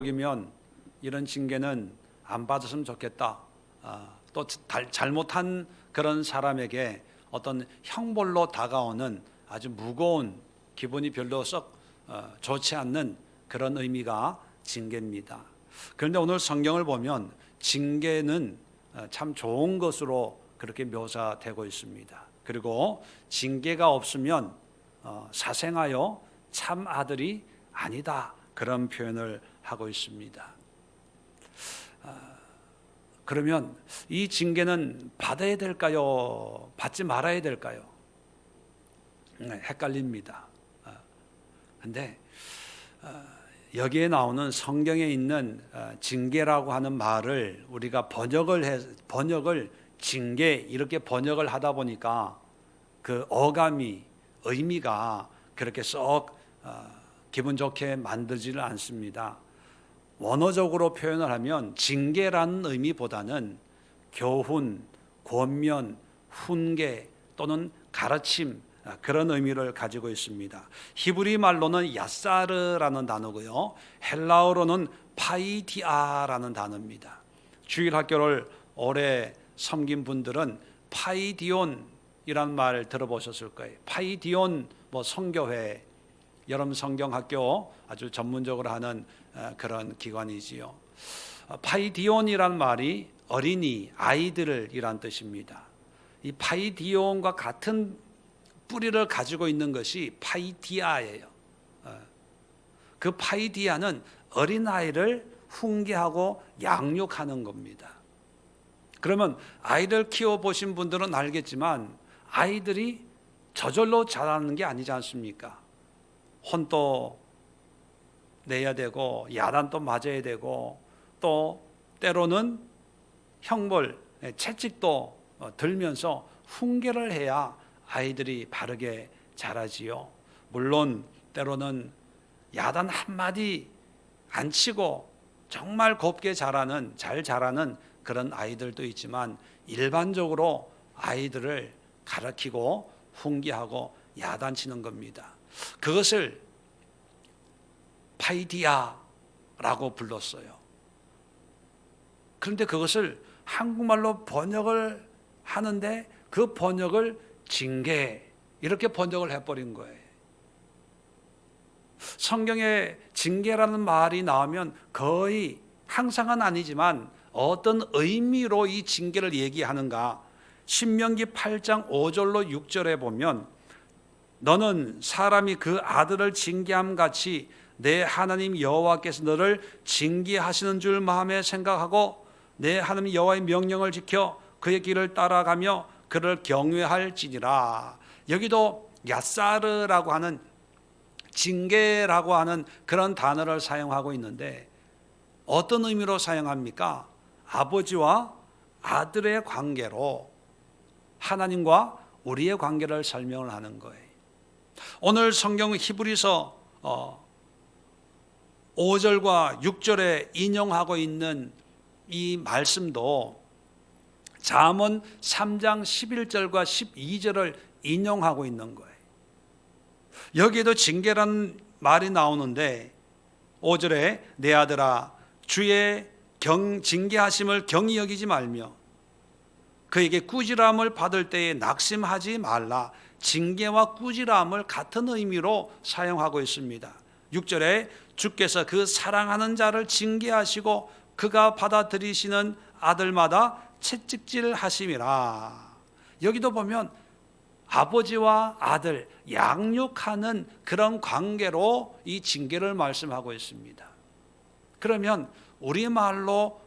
이면 이런 징계는 안 받았으면 좋겠다. 또 잘못한 그런 사람에게 어떤 형벌로 다가오는 아주 무거운 기분이 별로 썩 좋지 않는 그런 의미가 징계입니다. 그런데 오늘 성경을 보면 징계는 참 좋은 것으로 그렇게 묘사되고 있습니다. 그리고 징계가 없으면 사생하여 참 아들이 아니다, 그런 표현을 하고 있습니다. 그러면 이 징계는 받아야 될까요? 받지 말아야 될까요? 헷갈립니다. 근데 여기에 나오는 성경에 있는 징계라고 하는 말을 우리가 번역을 징계 이렇게 번역을 하다 보니까 그 어감이, 의미가 그렇게 썩 기분 좋게 만들지는 않습니다. 원어적으로 표현을 하면 징계라는 의미보다는 교훈, 권면, 훈계 또는 가르침, 그런 의미를 가지고 있습니다. 히브리 말로는 야사르라는 단어고요, 헬라어로는 파이디아라는 단어입니다. 주일학교를 오래 섬긴 분들은 파이디온이란 말 들어보셨을 거예요. 파이디온, 성교회, 여러분 성경학교 아주 전문적으로 하는 그런 기관이지요. 파이디온이란 말이 어린이, 아이들이란 뜻입니다. 이 파이디온과 같은 뿌리를 가지고 있는 것이 파이디아예요. 그 파이디아는 어린아이를 훈계하고 양육하는 겁니다. 그러면 아이를 키워보신 분들은 알겠지만 아이들이 저절로 자라는 게 아니지 않습니까? 혼도 내야 되고 야단도 맞아야 되고 또 때로는 형벌, 채찍도 들면서 훈계를 해야 아이들이 바르게 자라지요. 물론 때로는 야단 한마디 안 치고 정말 곱게 잘 자라는 그런 아이들도 있지만 일반적으로 아이들을 가르치고 훈계하고 야단치는 겁니다. 그것을 파이디아라고 불렀어요. 그런데 그것을 한국말로 번역을 하는데 그 번역을 징계 이렇게 번역을 해버린 거예요. 성경에 징계라는 말이 나오면 거의 항상은 아니지만 어떤 의미로 이 징계를 얘기하는가? 신명기 8장 5절로 6절에 보면 너는 사람이 그 아들을 징계함 같이 내 하나님 여호와께서 너를 징계하시는 줄 마음에 생각하고 내 하나님 여호와의 명령을 지켜 그의 길을 따라가며 그를 경외할지니라. 여기도 야사르라고 하는 징계라고 하는 그런 단어를 사용하고 있는데 어떤 의미로 사용합니까? 아버지와 아들의 관계로 하나님과 우리의 관계를 설명을 하는 거예요. 오늘 성경 히브리서 5절과 6절에 인용하고 있는 이 말씀도 잠언 3장 11절과 12절을 인용하고 있는 거예요. 여기에도 징계라는 말이 나오는데 5절에 내 아들아 주의 징계하심을 경히 여기지 말며 그에게 꾸지람을 받을 때에 낙심하지 말라. 징계와 꾸지람을 같은 의미로 사용하고 있습니다. 6절에 주께서 그 사랑하는 자를 징계하시고 그가 받아들이시는 아들마다 채찍질 하심이라. 여기도 보면 아버지와 아들 양육하는 그런 관계로 이 징계를 말씀하고 있습니다. 그러면 우리말로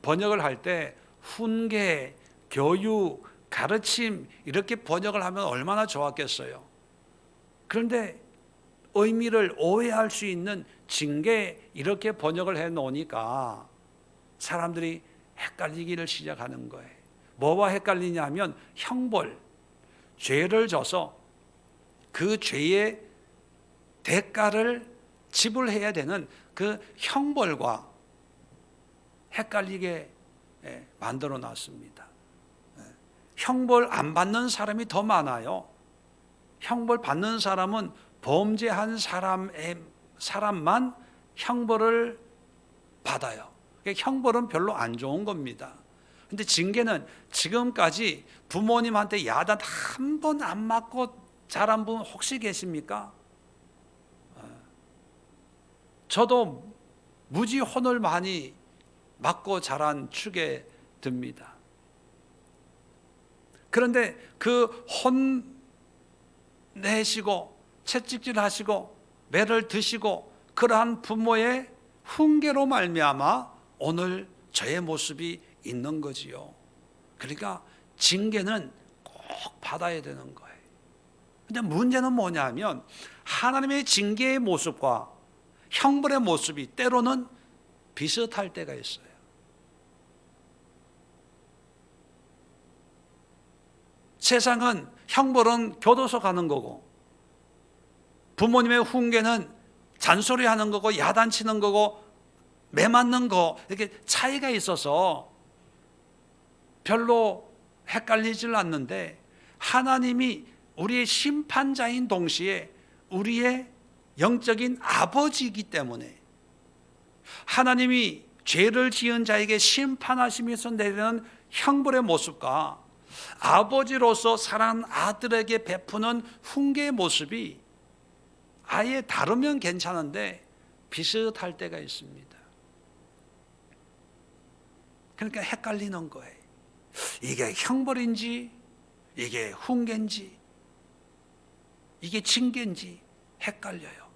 번역을 할 때 훈계, 교육, 가르침 이렇게 번역을 하면 얼마나 좋았겠어요. 그런데 의미를 오해할 수 있는 징계 이렇게 번역을 해 놓으니까 사람들이 헷갈리기를 시작하는 거예요. 뭐와 헷갈리냐 하면 형벌, 죄를 져서 그 죄의 대가를 지불해야 되는 그 형벌과 헷갈리게 만들어 놨습니다. 형벌 안 받는 사람이 더 많아요. 형벌 받는 사람은 범죄한 사람만 형벌을 받아요. 형벌은 별로 안 좋은 겁니다. 근데 징계는 지금까지 부모님한테 야단 한 번 안 맞고 자란 분 혹시 계십니까? 저도 무지 혼을 많이 맞고 자란 축에 듭니다. 그런데 그 혼내시고 채찍질하시고 매를 드시고 그러한 부모의 훈계로 말미암아 오늘 저의 모습이 있는 거지요. 그러니까 징계는 꼭 받아야 되는 거예요. 근데 문제는 뭐냐면 하나님의 징계의 모습과 형벌의 모습이 때로는 비슷할 때가 있어요. 세상은 형벌은 교도소 가는 거고 부모님의 훈계는 잔소리하는 거고 야단치는 거고 매 맞는 거 이렇게 차이가 있어서 별로 헷갈리질 않는데 하나님이 우리의 심판자인 동시에 우리의 영적인 아버지이기 때문에 하나님이 죄를 지은 자에게 심판하시면서 내리는 형벌의 모습과 아버지로서 사랑하는 아들에게 베푸는 훈계의 모습이 아예 다르면 괜찮은데 비슷할 때가 있습니다. 그러니까 헷갈리는 거예요. 이게 형벌인지 이게 훈계인지 이게 징계인지 헷갈려요.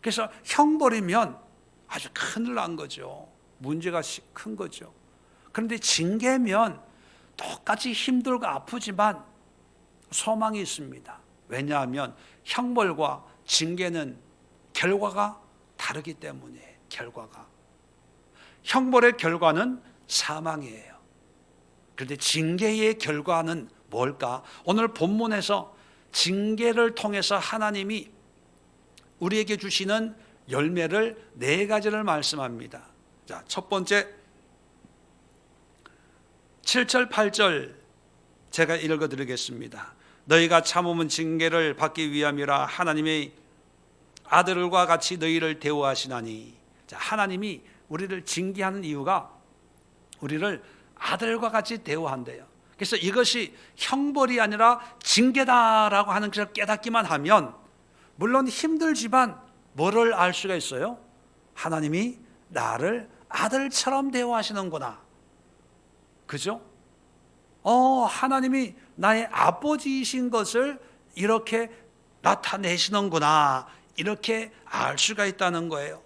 그래서 형벌이면 아주 큰일 난 거죠. 문제가 큰 거죠. 그런데 징계면 똑같이 힘들고 아프지만 소망이 있습니다. 왜냐하면 형벌과 징계는 결과가 다르기 때문에 결과가 형벌의 결과는 사망이에요. 그런데 징계의 결과는 뭘까? 오늘 본문에서 징계를 통해서 하나님이 우리에게 주시는 열매를 4가지를 말씀합니다. 자, 첫 번째 7절 8절 제가 읽어드리겠습니다. 너희가 참음은 징계를 받기 위함이라 하나님의 아들과 같이 너희를 대우하시나니. 자, 하나님이 우리를 징계하는 이유가 우리를 아들과 같이 대우한대요. 그래서 이것이 형벌이 아니라 징계다라고 하는 것을 깨닫기만 하면 물론 힘들지만 뭐를 알 수가 있어요? 하나님이 나를 아들처럼 대우하시는구나. 그죠? 하나님이 나의 아버지이신 것을 이렇게 나타내시는구나. 이렇게 알 수가 있다는 거예요.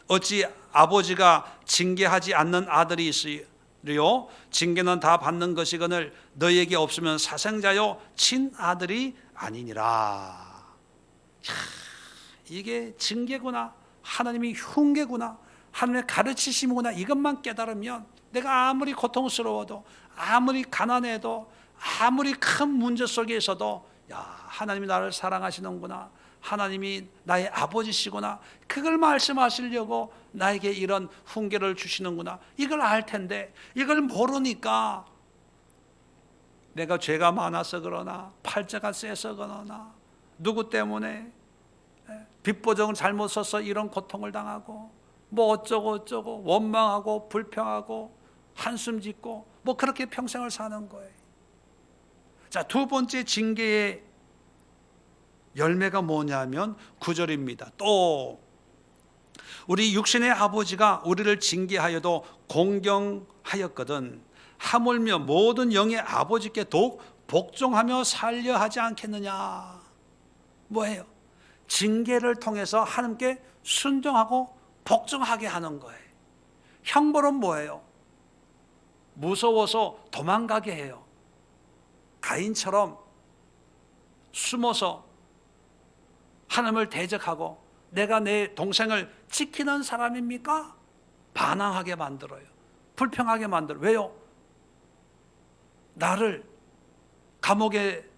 어찌 아버지가 징계하지 않는 아들이 있으리요? 징계는 다 받는 것이거늘 너희에게 없으면 사생자요 친아들이 아니니라. 이게 징계구나. 하나님이 흉계구나. 하나님의 가르치심이구나. 이것만 깨달으면 내가 아무리 고통스러워도 아무리 가난해도 아무리 큰 문제 속에 있어도 하나님이 나를 사랑하시는구나. 하나님이 나의 아버지시구나. 그걸 말씀하시려고 나에게 이런 훈계를 주시는구나. 이걸 알 텐데 이걸 모르니까 내가 죄가 많아서 그러나 팔자가 세서 그러나 누구 때문에 빚보정을 잘못 써서 이런 고통을 당하고 뭐 어쩌고 원망하고 불평하고 한숨 짓고 뭐 그렇게 평생을 사는 거예요. 자, 두 번째 징계의 열매가 뭐냐면 9절입니다. 또 우리 육신의 아버지가 우리를 징계하여도 공경하였거든 하물며 모든 영의 아버지께 더욱 복종하며 살려 하지 않겠느냐. 뭐예요? 징계를 통해서 하나님께 순종하고 복종하게 하는 거예요. 형벌은 뭐예요? 무서워서 도망가게 해요. 가인처럼 숨어서 하나님을 대적하고 내가 내 동생을 지키는 사람입니까? 반항하게 만들어요. 불평하게 만들어요. 왜요? 나를 감옥에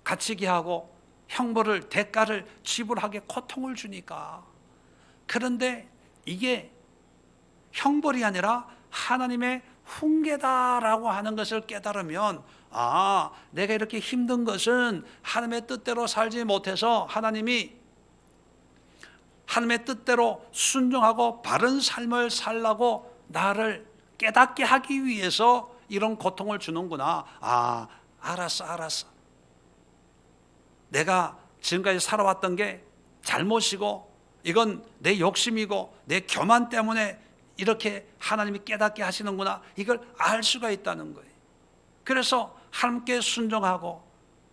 갇히게 하고 형벌을 대가를 지불하게 고통을 주니까. 그런데 이게 형벌이 아니라 하나님의 훈계다라고 하는 것을 깨달으면 내가 이렇게 힘든 것은 하나님의 뜻대로 살지 못해서 하나님이 하나님의 뜻대로 순종하고 바른 삶을 살라고 나를 깨닫게 하기 위해서 이런 고통을 주는구나. 아, 알았어. 내가 지금까지 살아왔던 게 잘못이고 이건 내 욕심이고 내 교만 때문에 이렇게 하나님이 깨닫게 하시는구나. 이걸 알 수가 있다는 거예요. 그래서 하나님께 순종하고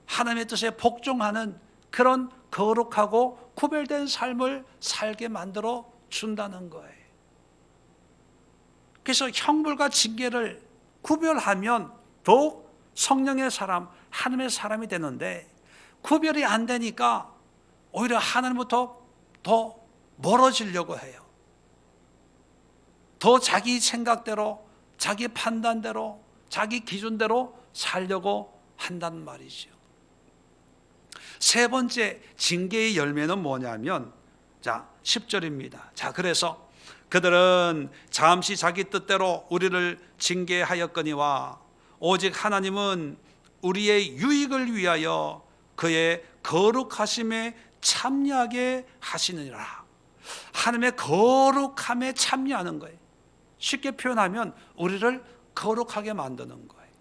하나님의 뜻에 복종하는 그런 거룩하고 구별된 삶을 살게 만들어 준다는 거예요. 그래서 형벌과 징계를 구별하면 더욱 성령의 사람, 하나님의 사람이 되는데 구별이 안 되니까 오히려 하나님부터 더 멀어지려고 해요. 더 자기 생각대로, 자기 판단대로, 자기 기준대로 살려고 한단 말이죠. 세 번째 징계의 열매는 뭐냐면 10절입니다. 그래서 그들은 잠시 자기 뜻대로 우리를 징계하였거니와 오직 하나님은 우리의 유익을 위하여 그의 거룩하심에 참여하게 하시느니라. 하나님의 거룩함에 참여하는 거예요. 쉽게 표현하면 우리를 거룩하게 만드는 거예요.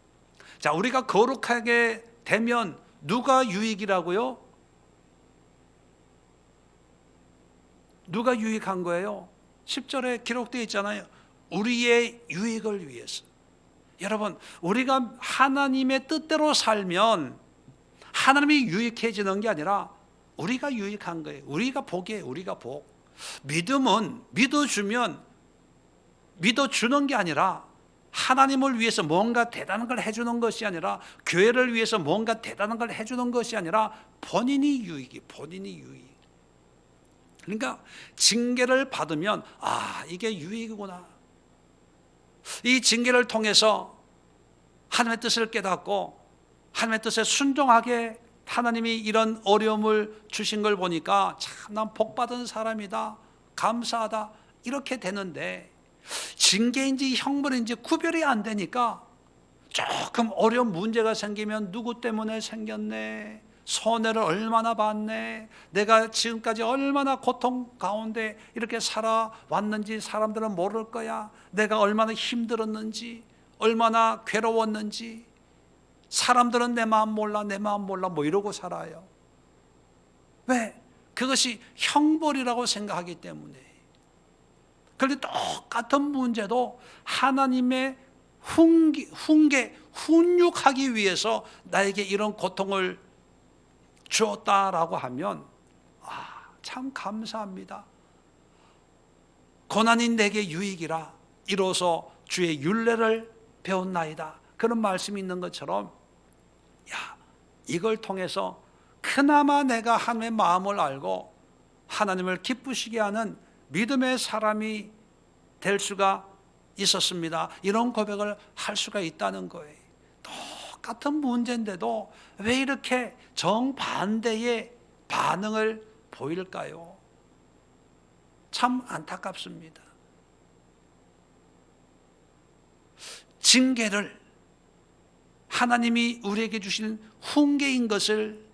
우리가 거룩하게 되면 누가 유익이라고요? 누가 유익한 거예요? 10절에 기록되어 있잖아요. 우리의 유익을 위해서. 여러분, 우리가 하나님의 뜻대로 살면 하나님이 유익해지는 게 아니라 우리가 유익한 거예요. 우리가 복이에요. 우리가 복. 믿음은 믿어주면 믿어주는 게 아니라 하나님을 위해서 뭔가 대단한 걸 해주는 것이 아니라 교회를 위해서 뭔가 대단한 걸 해주는 것이 아니라 본인이 유익이. 그러니까 징계를 받으면 이게 유익이구나. 이 징계를 통해서 하나님의 뜻을 깨닫고 하나님의 뜻에 순종하게 하나님이 이런 어려움을 주신 걸 보니까 참 난 복받은 사람이다, 감사하다 이렇게 되는데 징계인지 형벌인지 구별이 안 되니까 조금 어려운 문제가 생기면 누구 때문에 생겼네, 손해를 얼마나 봤네, 내가 지금까지 얼마나 고통 가운데 이렇게 살아왔는지 사람들은 모를 거야. 내가 얼마나 힘들었는지, 얼마나 괴로웠는지. 사람들은 내 마음 몰라 뭐 이러고 살아요. 왜? 그것이 형벌이라고 생각하기 때문에. 그런데 똑같은 문제도 하나님의 훈육하기 위해서 나에게 이런 고통을 주었다라고 하면 참 감사합니다. 고난이 내게 유익이라 이로써 주의 율례를 배웠나이다. 그런 말씀이 있는 것처럼 이걸 통해서 그나마 내가 하나님의 마음을 알고 하나님을 기쁘시게 하는 믿음의 사람이 될 수가 있었습니다. 이런 고백을 할 수가 있다는 거예요. 똑같은 문제인데도 왜 이렇게 정반대의 반응을 보일까요? 참 안타깝습니다. 징계를 하나님이 우리에게 주신 훈계인 것을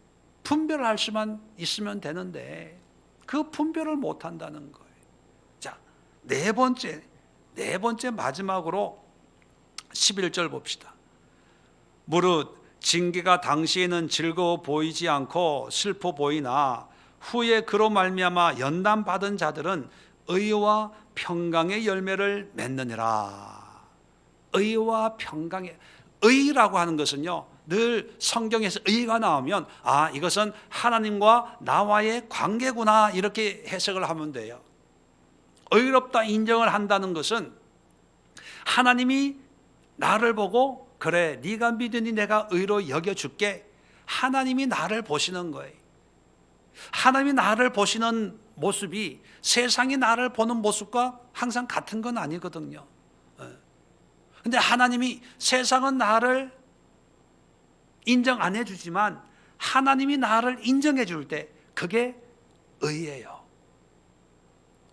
분별할 수만 있으면 되는데 그 분별을 못한다는 거예요. 네 번째 마지막으로 11절 봅시다. 무릇 징계가 당시에는 즐거워 보이지 않고 슬퍼 보이나 후에 그로 말미암아 연단 받은 자들은 의와 평강의 열매를 맺느니라. 의와 평강의, 의라고 하는 것은요, 늘 성경에서 의가 나오면 이것은 하나님과 나와의 관계구나 이렇게 해석을 하면 돼요. 의롭다 인정을 한다는 것은 하나님이 나를 보고 그래 네가 믿으니 내가 의로 여겨줄게. 하나님이 나를 보시는 거예요. 하나님이 나를 보시는 모습이 세상이 나를 보는 모습과 항상 같은 건 아니거든요. 그런데 하나님이 세상은 나를 인정 안 해주지만 하나님이 나를 인정해 줄 때 그게 의예요.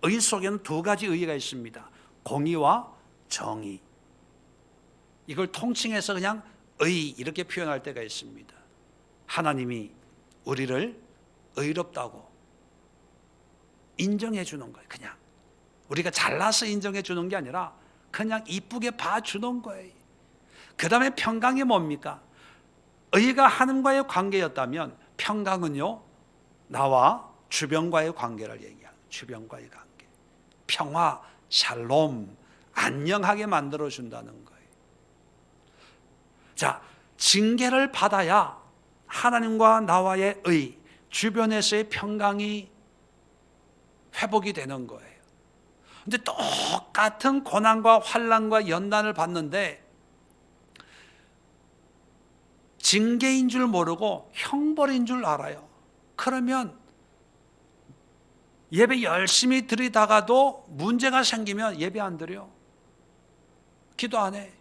의 속에는 두 가지 의가 있습니다. 공의와 정의. 이걸 통칭해서 그냥 의 이렇게 표현할 때가 있습니다. 하나님이 우리를 의롭다고 인정해 주는 거예요. 그냥 우리가 잘나서 인정해 주는 게 아니라 그냥 이쁘게 봐주는 거예요. 그 다음에 평강이 뭡니까? 의가 하나님과의 관계였다면 평강은요, 나와 주변과의 관계를 얘기하는, 주변과의 관계, 평화, 샬롬, 안녕하게 만들어준다는 거예요. 자, 징계를 받아야 하나님과 나와의 의, 주변에서의 평강이 회복이 되는 거예요. 근데 똑같은 고난과 환난과 연단을 받는데 징계인 줄 모르고 형벌인 줄 알아요. 그러면 예배 열심히 드리다가도 문제가 생기면 예배 안 드려. 기도 안 해.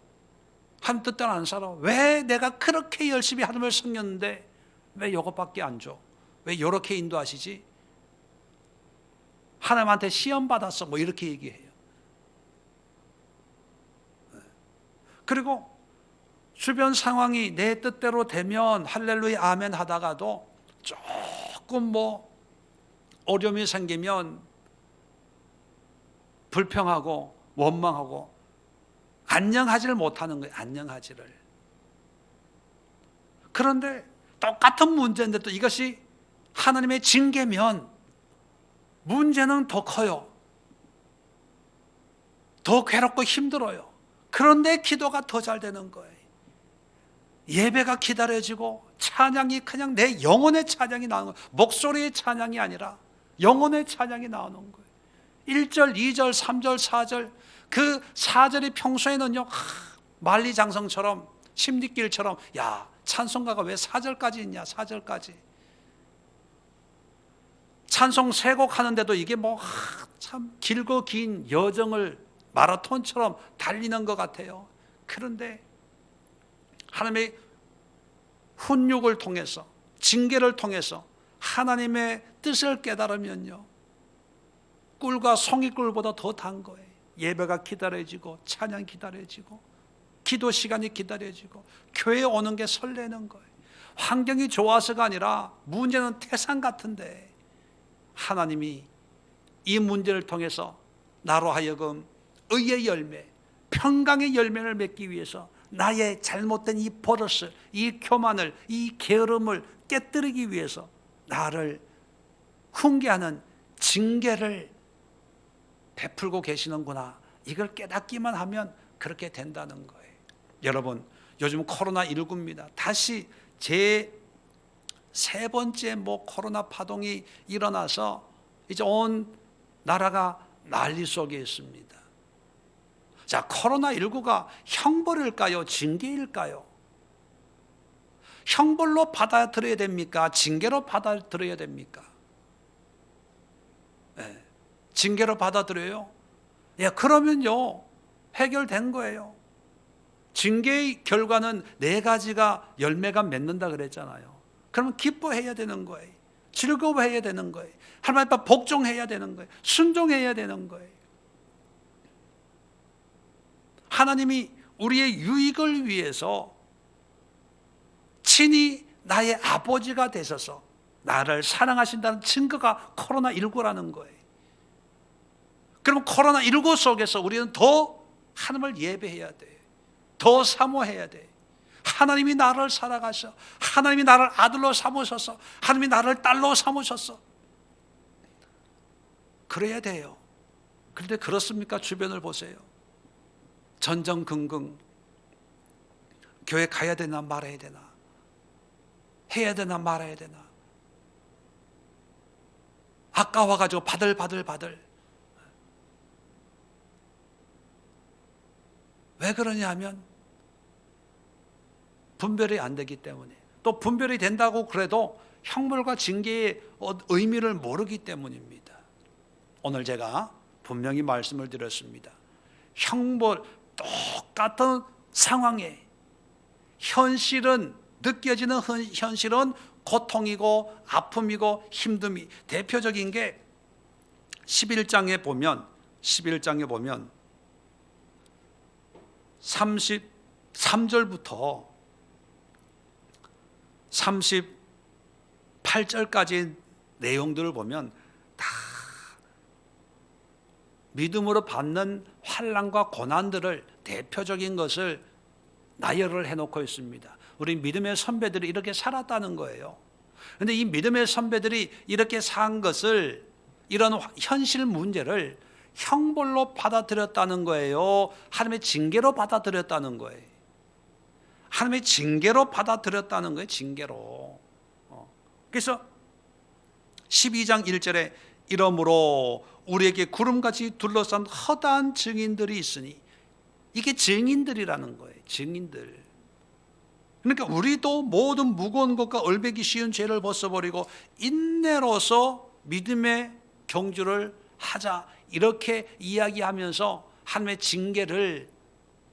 하나님 뜻대로 안 살아. 왜 내가 그렇게 열심히 하나님을 섬겼는데 왜 이것밖에 안 줘? 왜 이렇게 인도하시지? 하나님한테 시험 받았어. 뭐 이렇게 얘기해요. 그리고 주변 상황이 내 뜻대로 되면 할렐루야 아멘 하다가도 조금 뭐 어려움이 생기면 불평하고 원망하고 안녕하지를 못하는 거예요. 안녕하지를. 그런데 똑같은 문제인데 또 이것이 하나님의 징계면 문제는 더 커요. 더 괴롭고 힘들어요. 그런데 기도가 더 잘 되는 거예요. 예배가 기다려지고 찬양이 그냥 내 영혼의 찬양이 나오는 거예요. 목소리의 찬양이 아니라 영혼의 찬양이 나오는 거예요. 1절, 2절, 3절, 4절 그 4절이 평소에는요 만리장성처럼 심리길처럼 야 찬송가가 왜 4절까지 있냐 4절까지 찬송 3곡 하는데도 이게 뭐 참 길고 긴 여정을 마라톤처럼 달리는 것 같아요. 그런데 하나님의 훈육을 통해서 징계를 통해서 하나님의 뜻을 깨달으면요 꿀과 송이꿀보다 더 단 거예요. 예배가 기다려지고 찬양 기다려지고 기도 시간이 기다려지고 교회에 오는 게 설레는 거예요. 환경이 좋아서가 아니라 문제는 태산 같은데 하나님이 이 문제를 통해서 나로 하여금 의의 열매, 평강의 열매를 맺기 위해서 나의 잘못된 이 버릇을, 이 교만을, 이 게으름을 깨뜨리기 위해서 나를 훈계하는 징계를 베풀고 계시는구나. 이걸 깨닫기만 하면 그렇게 된다는 거예요. 여러분, 요즘 코로나19입니다. 다시 제 3번째 코로나 파동이 일어나서 이제 온 나라가 난리 속에 있습니다. 자, 코로나19가 형벌일까요? 징계일까요? 형벌로 받아들여야 됩니까? 징계로 받아들여야 됩니까? 네. 징계로 받아들여요? 예, 그러면요 해결된 거예요. 징계의 결과는 4가지가 열매가 맺는다 그랬잖아요. 그러면 기뻐해야 되는 거예요. 즐거워해야 되는 거예요. 하나님 앞에 복종해야 되는 거예요. 순종해야 되는 거예요. 하나님이 우리의 유익을 위해서 친히 나의 아버지가 되셔서 나를 사랑하신다는 증거가 코로나19라는 거예요. 그럼 코로나19 속에서 우리는 더 하나님을 예배해야 돼. 더 사모해야 돼. 하나님이 나를 사랑하셔. 하나님이 나를 아들로 삼으셔서 하나님이 나를 딸로 삼으셨어. 그래야 돼요. 그런데 그렇습니까? 주변을 보세요. 전전긍긍 교회 가야 되나 말아야 되나 해야 되나 말아야 되나 아까워가지고 바들 왜 그러냐 하면 분별이 안 되기 때문에 또 분별이 된다고 그래도 형벌과 징계의 의미를 모르기 때문입니다. 오늘 제가 분명히 말씀을 드렸습니다. 형벌 똑같은 상황에 현실은 느껴지는 현실은 고통이고 아픔이고 힘듦이 대표적인 게 11장에 보면 33절부터 38절까지 내용들을 보면 다 믿음으로 받는 환난과 고난들을 대표적인 것을 나열을 해놓고 있습니다. 우리 믿음의 선배들이 이렇게 살았다는 거예요. 그런데 이 믿음의 선배들이 이렇게 산 것을, 이런 현실 문제를 형벌로 받아들였다는 거예요? 하나님의 징계로 받아들였다는 거예요? 하나님의 징계로 받아들였다는 거예요. 징계로. 그래서 12장 1절에 이러므로 우리에게 구름같이 둘러싼 허다한 증인들이 있으니, 이게 증인들이라는 거예요. 증인들. 그러니까 우리도 모든 무거운 것과 얼매기 쉬운 죄를 벗어버리고 인내로서 믿음의 경주를 하자, 이렇게 이야기하면서 하나님의 징계를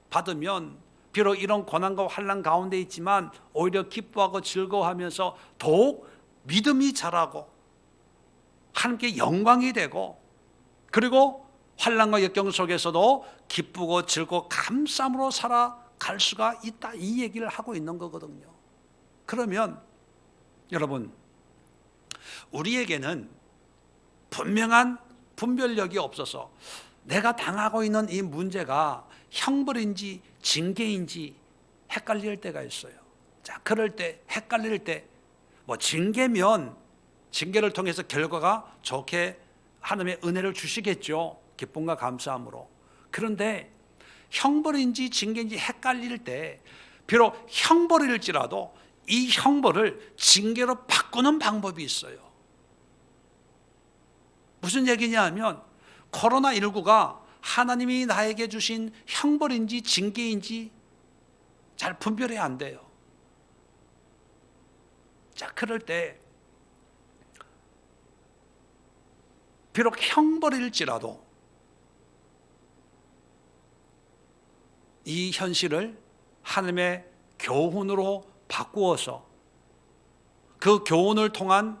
받으면 비록 이런 고난과 환난 가운데 있지만 오히려 기뻐하고 즐거워하면서 더욱 믿음이 자라고 하나님께 영광이 되고, 그리고 환난과 역경 속에서도 기쁘고 즐거워 감사함으로 살아갈 수가 있다, 이 얘기를 하고 있는 거거든요. 그러면 여러분, 우리에게는 분명한 분별력이 없어서 내가 당하고 있는 이 문제가 형벌인지 징계인지 헷갈릴 때가 있어요. 자, 그럴 때, 헷갈릴 때, 징계면 징계를 통해서 결과가 좋게 하나님의 은혜를 주시겠죠. 기쁨과 감사함으로. 그런데 형벌인지 징계인지 헷갈릴 때, 비록 형벌일지라도 이 형벌을 징계로 바꾸는 방법이 있어요. 무슨 얘기냐 하면, 코로나19가 하나님이 나에게 주신 형벌인지 징계인지 잘 분별이 안 돼요. 자, 그럴 때 비록 형벌일지라도 이 현실을 하나님의 교훈으로 바꾸어서 그 교훈을 통한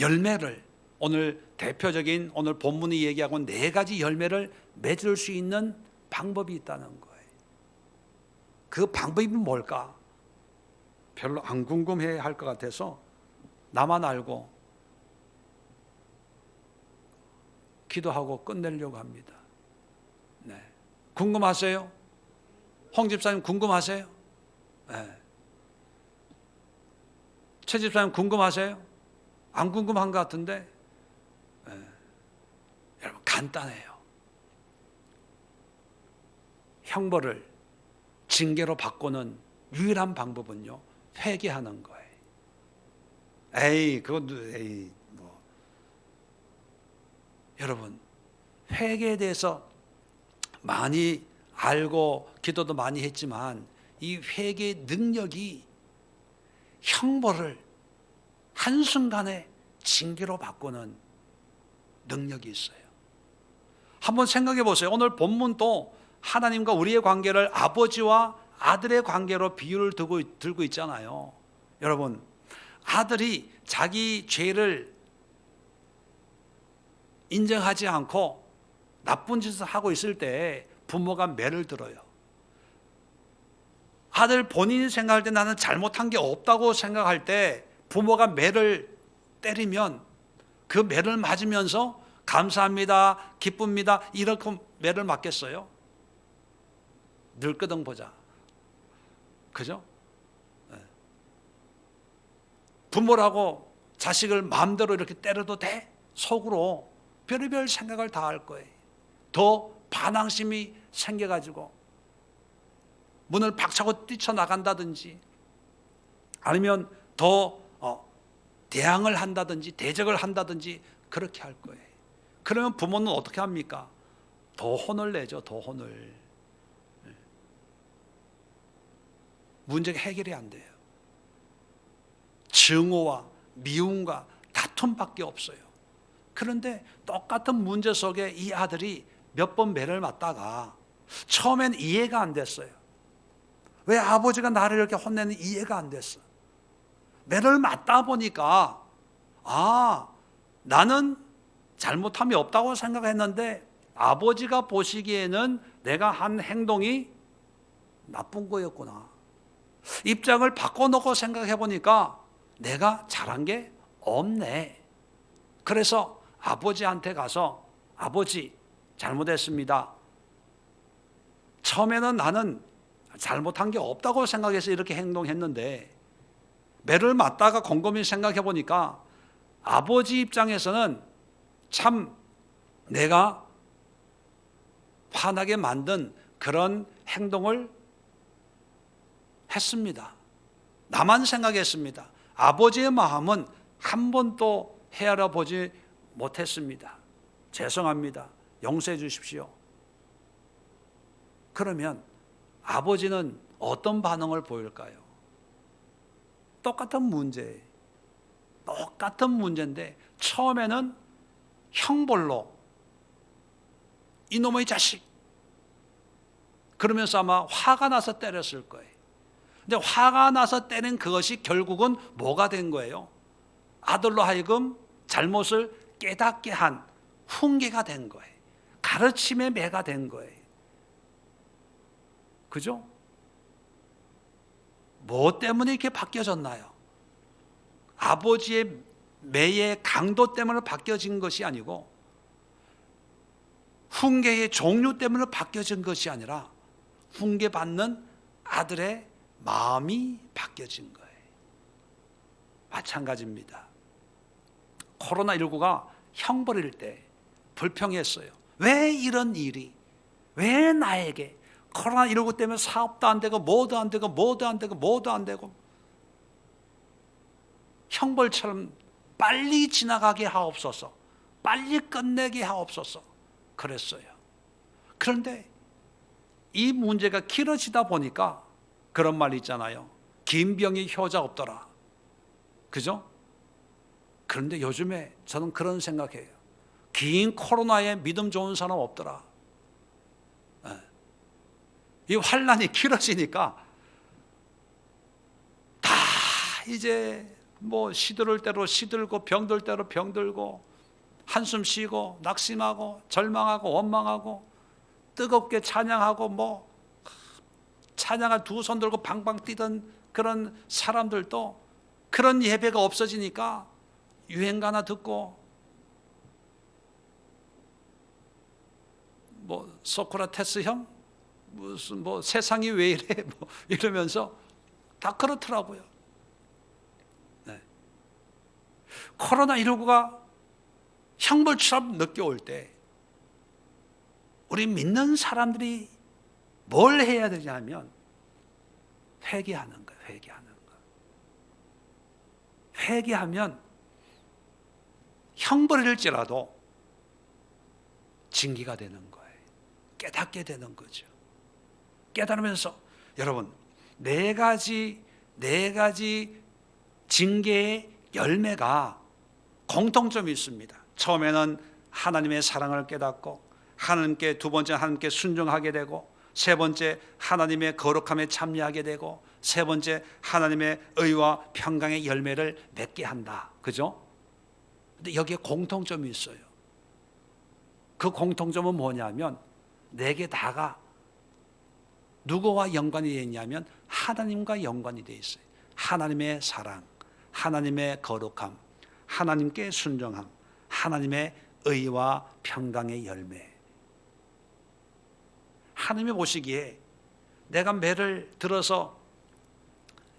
열매를, 오늘 대표적인 오늘 본문이 얘기하고 4가지 열매를 맺을 수 있는 방법이 있다는 거예요. 그 방법이 뭘까? 별로 안 궁금해 할 것 같아서 나만 알고 기도하고 끝내려고 합니다. 네. 궁금하세요? 홍 집사님 궁금하세요? 네. 최 집사님 궁금하세요? 안 궁금한 것 같은데, 네. 여러분 간단해요. 형벌을 징계로 바꾸는 유일한 방법은요, 회개하는 거예요. 여러분, 회개에 대해서 많이 알고 기도도 많이 했지만 이 회개의 능력이 형벌을 한순간에 징계로 바꾸는 능력이 있어요. 한번 생각해 보세요. 오늘 본문도 하나님과 우리의 관계를 아버지와 아들의 관계로 비유를 들고 있잖아요. 여러분, 아들이 자기 죄를 인정하지 않고 나쁜 짓을 하고 있을 때 부모가 매를 들어요. 아들 본인이 생각할 때 나는 잘못한 게 없다고 생각할 때 부모가 매를 때리면 그 매를 맞으면서 감사합니다, 기쁩니다, 이렇게 매를 맞겠어요? 늘끄덩 보자. 그죠? 부모라고 자식을 마음대로 이렇게 때려도 돼? 속으로 별의별 생각을 다 할 거예요. 더 반항심이 생겨가지고 문을 박차고 뛰쳐나간다든지, 아니면 더 대항을 한다든지 대적을 한다든지 그렇게 할 거예요. 그러면 부모는 어떻게 합니까? 더 혼을 내죠. 더 혼을. 문제가 해결이 안 돼요. 증오와 미움과 다툼밖에 없어요. 그런데 똑같은 문제 속에 이 아들이 몇 번 매를 맞다가 처음엔 이해가 안 됐어요. 왜 아버지가 나를 이렇게 혼내는 이해가 안 됐어. 매를 맞다 보니까 나는 잘못함이 없다고 생각했는데 아버지가 보시기에는 내가 한 행동이 나쁜 거였구나. 입장을 바꿔놓고 생각해 보니까 내가 잘한 게 없네. 그래서 아버지한테 가서 아버지 잘못했습니다. 처음에는 나는 잘못한 게 없다고 생각해서 이렇게 행동했는데 매를 맞다가 곰곰이 생각해 보니까 아버지 입장에서는 참 내가 화나게 만든 그런 행동을 했습니다. 나만 생각했습니다. 아버지의 마음은 한 번도 헤아려 보지 못했습니다. 죄송합니다. 용서해 주십시오. 그러면 아버지는 어떤 반응을 보일까요? 똑같은 문제인데 처음에는 형벌로 이놈의 자식 그러면서 아마 화가 나서 때렸을 거예요. 근데 화가 나서 때린 그것이 결국은 뭐가 된 거예요? 아들로 하여금 잘못을 깨닫게 한 훈계가 된 거예요. 가르침의 매가 된 거예요. 그죠? 뭐 때문에 이렇게 바뀌어졌나요? 아버지의 매의 강도 때문에 바뀌어진 것이 아니고 훈계의 종류 때문에 바뀌어진 것이 아니라 훈계받는 아들의 마음이 바뀌어진 거예요. 마찬가지입니다. 코로나19가 형벌일 때 불평했어요. 왜 이런 일이? 왜 나에게? 코로나19 때문에 사업도 안 되고 뭐도 안 되고 뭐도 안 되고 뭐도 안 되고 형벌처럼 빨리 지나가게 하옵소서. 빨리 끝내게 하옵소서. 그랬어요. 그런데 이 문제가 길어지다 보니까 그런 말 있잖아요. 긴 병이 효자 없더라. 그죠? 그런데 요즘에 저는 그런 생각해요. 긴 코로나에 믿음 좋은 사람 없더라. 이 환란이 길어지니까 다 이제 뭐 시들을 대로 시들고 병들 대로 병들고 한숨 쉬고 낙심하고 절망하고 원망하고 뜨겁게 찬양하고 뭐 찬양을 두 손 들고 방방 뛰던 그런 사람들도 그런 예배가 없어지니까 유행가나 듣고 뭐 소크라테스 형 무슨 뭐 세상이 왜 이래 뭐 이러면서 다 그렇더라고요. 네. 코로나19가 형벌처럼 느껴올 때 우리 믿는 사람들이 뭘 해야 되냐면 회개하는 거예요. 회개하면 형벌일지라도 징계가 되는 거예요. 깨닫게 되는 거죠. 깨달으면서 여러분 네 가지 징계의 열매가 공통점이 있습니다. 처음에는 하나님의 사랑을 깨닫고 하나님께 두 번째 하나님께 순종하게 되고 세 번째 하나님의 거룩함에 참여하게 되고 세 번째 하나님의 의와 평강의 열매를 맺게 한다. 그죠? 근데 여기에 공통점이 있어요. 그 공통점은 뭐냐면 네 개 다가 누구와 연관이 되어 있냐면 하나님과 연관이 되어 있어요. 하나님의 사랑, 하나님의 거룩함, 하나님께 순종함, 하나님의 의와 평강의 열매. 하나님이 보시기에 내가 매를 들어서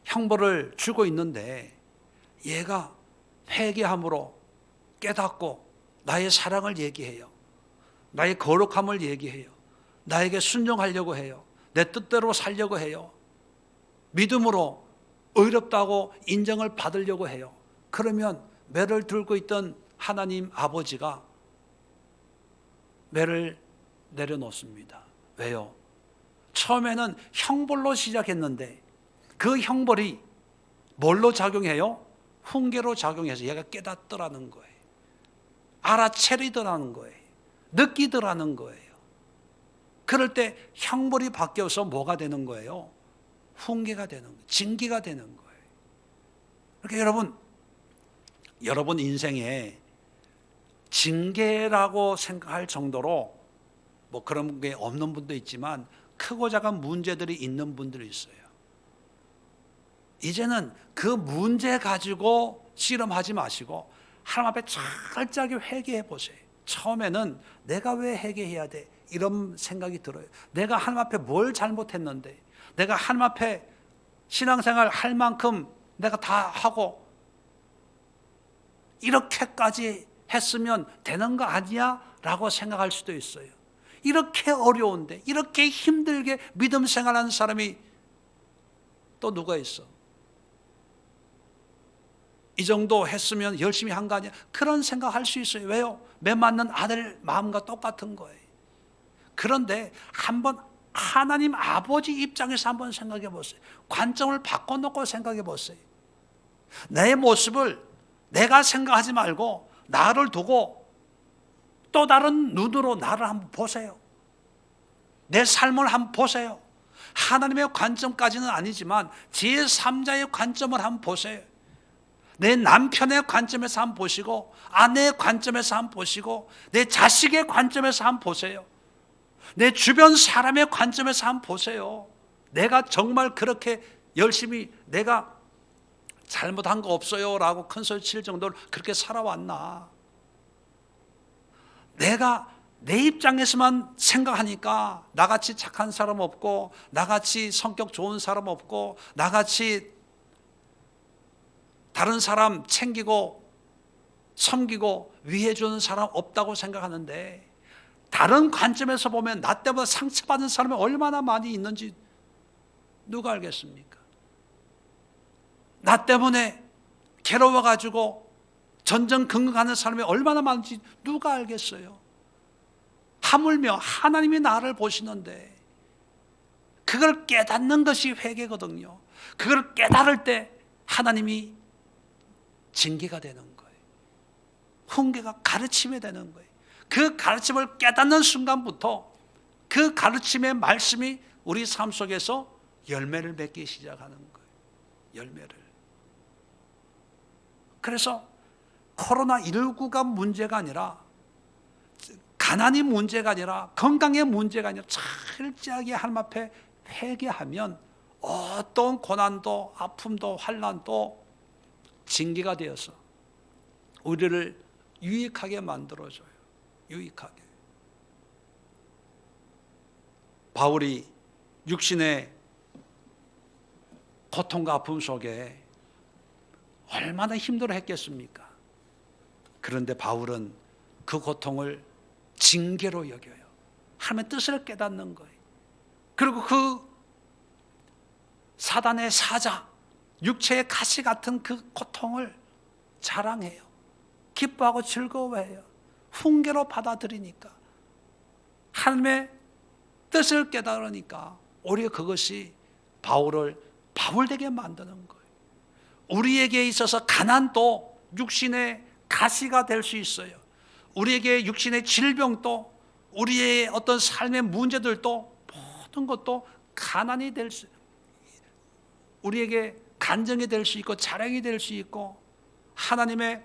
형벌을 주고 있는데 얘가 회개함으로 깨닫고 나의 사랑을 얘기해요. 나의 거룩함을 얘기해요. 나에게 순종하려고 해요. 내 뜻대로 살려고 해요. 믿음으로 의롭다고 인정을 받으려고 해요. 그러면 매를 들고 있던 하나님 아버지가 매를 내려놓습니다. 왜요? 처음에는 형벌로 시작했는데 그 형벌이 뭘로 작용해요? 훈계로 작용해서 얘가 깨닫더라는 거예요. 알아차리더라는 거예요. 느끼더라는 거예요. 그럴 때 형벌이 바뀌어서 뭐가 되는 거예요? 훈계가 되는 거예요. 징계가 되는 거예요. 그러니까 여러분 인생에 징계라고 생각할 정도로 뭐 그런 게 없는 분도 있지만 크고 작은 문제들이 있는 분들이 있어요. 이제는 그 문제 가지고 씨름하지 마시고 하나님 앞에 철저하게 회개해 보세요. 처음에는 내가 왜 회개해야 돼? 이런 생각이 들어요. 내가 하나님 앞에 뭘 잘못했는데, 내가 하나님 앞에 신앙생활 할 만큼 내가 다 하고 이렇게까지 했으면 되는 거 아니야? 라고 생각할 수도 있어요. 이렇게 어려운데, 이렇게 힘들게 믿음 생활하는 사람이 또 누가 있어? 이 정도 했으면 열심히 한 거 아니야? 그런 생각할 수 있어요. 왜요? 매 맞는 아들 마음과 똑같은 거예요. 그런데 한번 하나님 아버지 입장에서 한번 생각해 보세요. 관점을 바꿔놓고 생각해 보세요. 내 모습을 내가 생각하지 말고 나를 두고 또 다른 눈으로 나를 한번 보세요. 내 삶을 한번 보세요. 하나님의 관점까지는 아니지만 제3자의 관점을 한번 보세요. 내 남편의 관점에서 한번 보시고, 아내의 관점에서 한번 보시고, 내 자식의 관점에서 한번 보세요. 내 주변 사람의 관점에서 한번 보세요. 내가 정말 그렇게 열심히 내가 잘못한 거 없어요 라고 큰 소리 칠 정도로 그렇게 살아왔나? 내가 내 입장에서만 생각하니까 나같이 착한 사람 없고, 나같이 성격 좋은 사람 없고, 나같이 다른 사람 챙기고 섬기고 위해주는 사람 없다고 생각하는데, 다른 관점에서 보면 나 때문에 상처받은 사람이 얼마나 많이 있는지 누가 알겠습니까? 나 때문에 괴로워가지고 전전긍긍하는 사람이 얼마나 많은지 누가 알겠어요? 하물며 하나님이 나를 보시는데 그걸 깨닫는 것이 회개거든요. 그걸 깨달을 때 하나님이 징계가 되는 거예요. 훈계가 가르침이 되는 거예요. 그 가르침을 깨닫는 순간부터 그 가르침의 말씀이 우리 삶 속에서 열매를 맺기 시작하는 거예요. 열매를. 그래서 코로나19가 문제가 아니라, 가난이 문제가 아니라, 건강의 문제가 아니라 철저하게 하나님 앞에 회개하면 어떤 고난도 아픔도 환난도 징계가 되어서 우리를 유익하게 만들어줘요. 유익하게. 바울이 육신의 고통과 아픔 속에 얼마나 힘들어 했겠습니까? 그런데 바울은 그 고통을 징계로 여겨요. 하나님의 뜻을 깨닫는 거예요. 그리고 그 사단의 사자, 육체의 가시 같은 그 고통을 자랑해요. 기뻐하고 즐거워해요. 훈계로 받아들이니까, 하나님의 뜻을 깨달으니까 오히려 그것이 바울을 바울되게 만드는 거예요. 우리에게 있어서 가난도 육신의 가시가 될 수 있어요. 우리에게 육신의 질병도, 우리의 어떤 삶의 문제들도, 모든 것도 가난이 될 수, 우리에게 간증이 될 수 있고 자랑이 될 수 있고, 하나님의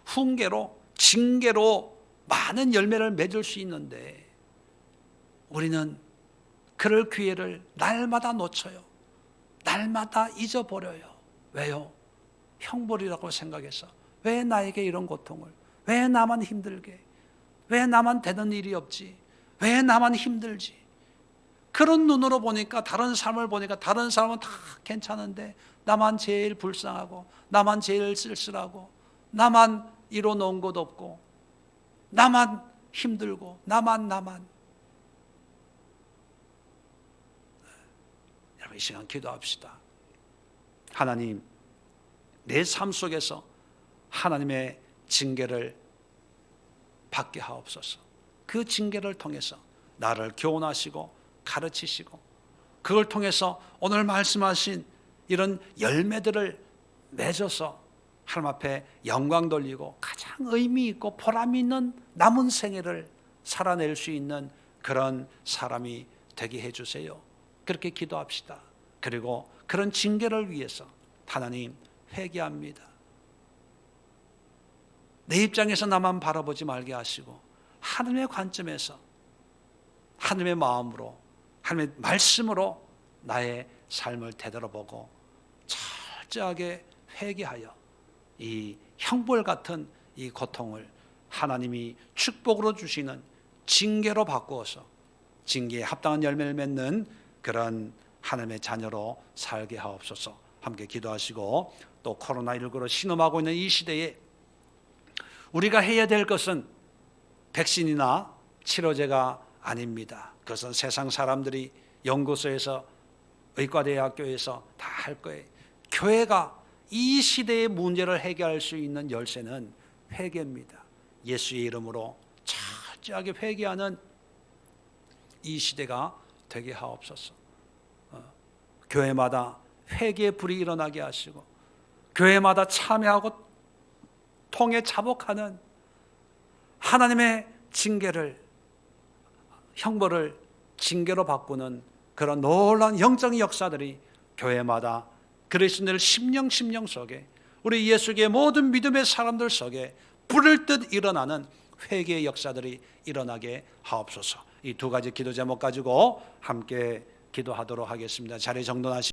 훈계로, 징계로 많은 열매를 맺을 수 있는데 우리는 그럴 기회를 날마다 놓쳐요. 날마다 잊어버려요. 왜요? 형벌이라고 생각해서. 왜 나에게 이런 고통을? 왜 나만 힘들게? 왜 나만 되는 일이 없지? 왜 나만 힘들지? 그런 눈으로 보니까, 다른 삶을 보니까 다른 사람은 다 괜찮은데 나만 제일 불쌍하고, 나만 제일 쓸쓸하고, 나만 이뤄놓은 것 없고, 나만 힘들고, 나만. 여러분, 이 시간 기도합시다. 하나님, 내 삶 속에서 하나님의 징계를 받게 하옵소서. 그 징계를 통해서 나를 교훈하시고 가르치시고, 그걸 통해서 오늘 말씀하신 이런 열매들을 맺어서 하나님 앞에 영광 돌리고 가장 의미 있고 보람 있는 남은 생애를 살아낼 수 있는 그런 사람이 되게 해주세요. 그렇게 기도합시다. 그리고 그런 징계를 위해서 하나님 회개합니다. 내 입장에서 나만 바라보지 말게 하시고 하나님의 관점에서, 하나님의 마음으로, 하나님의 말씀으로 나의 삶을 되돌아보고 철저하게 회개하여 이 형벌 같은 이 고통을 하나님이 축복으로 주시는 징계로 바꾸어서 징계에 합당한 열매를 맺는 그런 하나님의 자녀로 살게 하옵소서. 함께 기도하시고, 또 코로나19로 신음하고 있는 이 시대에 우리가 해야 될 것은 백신이나 치료제가 아닙니다. 그것은 세상 사람들이 연구소에서, 의과대학교에서 다 할 거예요. 교회가 이 시대의 문제를 해결할 수 있는 열쇠는 회개입니다. 예수의 이름으로 철저하게 회개하는 이 시대가 되게 하옵소서. 교회마다 회개의 불이 일어나게 하시고, 교회마다 참여하고 통해 자복하는 하나님의 징계를, 형벌을 징계로 바꾸는 그런 놀라운 영적인 역사들이 교회마다 그리스도인들 심령 속에, 우리 예수의 모든 믿음의 사람들 속에 불을 듯 일어나는 회개의 역사들이 일어나게 하옵소서. 이 두 가지 기도 제목 가지고 함께 기도하도록 하겠습니다. 자리 정돈하시